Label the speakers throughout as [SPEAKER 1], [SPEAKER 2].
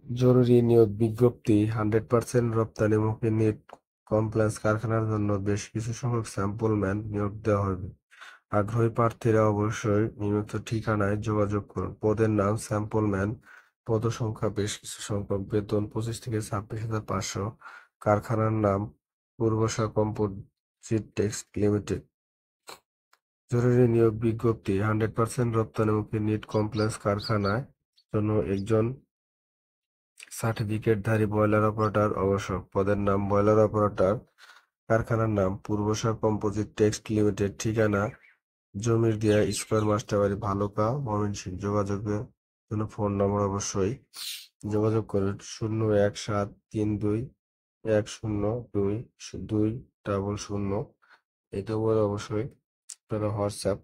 [SPEAKER 1] জরুরি নিয়োগ বিজ্ঞপ্তি 100% রপ্তানিমুখী নেট কমপ্লেক্স কারখানার জন্য বেশ কিছু সংখ্যক স্যাম্পল ম্যান নিয়োগ দেওয়া হবে। আগ্রহী প্রার্থীরা অবশ্যই নিয়মিত ঠিকানায় যোগাযোগ করুন। পদের নাম স্যাম্পল ম্যান, পদসংখ্যা বেশ কিছু সংখ্যক, বেতন 25,000 থেকে 26,500। কারখানার নাম পূর্বশা কম্পোজিট টেক্সট লিমিটেড। জরুরি নিয়োগ বিজ্ঞপ্তি 100% রপ্তানিমুখী নিট কমপ্লেক্স কারখানায় জন্য একজন সার্টিফিকেটধারী বয়লার অপারেটর আবশ্যক। পদের নাম বয়লার অপারেটর। কারখানার নাম পূর্বশা কম্পোজিট টেক্সট লিমিটেড। ঠিকানা জমির দিয়া স্কয়ার মাস্টারবাড়ি, ভালুকা, ময়মনসিংহ। যোগাযোগের জন্য ফোন নম্বর অবশ্যই যোগাযোগ করুন 01732102200। এই নম্বরে অবশ্যই আপনারা হোয়াটসঅ্যাপ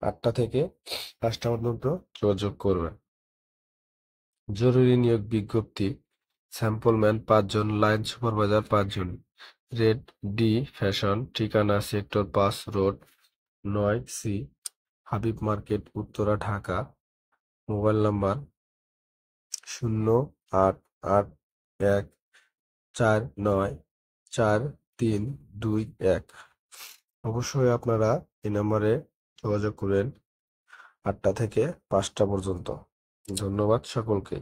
[SPEAKER 1] 8টা থেকে 5টা পর্যন্ত যোগাযোগ করবেন। জরুরি নিয়োগ বিজ্ঞপ্তি স্যাম্পল ম্যান 5 জন, লাইন সুপারভাইজার 5 জন। Red D Fashion. ঠিকানা sector 5 road 9C, Habib market, Uttara, Dhaka. Mobile number 0881494321। অবশ্যই আপনারা এই নাম্বারে যোগাযোগ করেন 8টা থেকে 5টা পর্যন্ত। ধন্যবাদ সকলকে।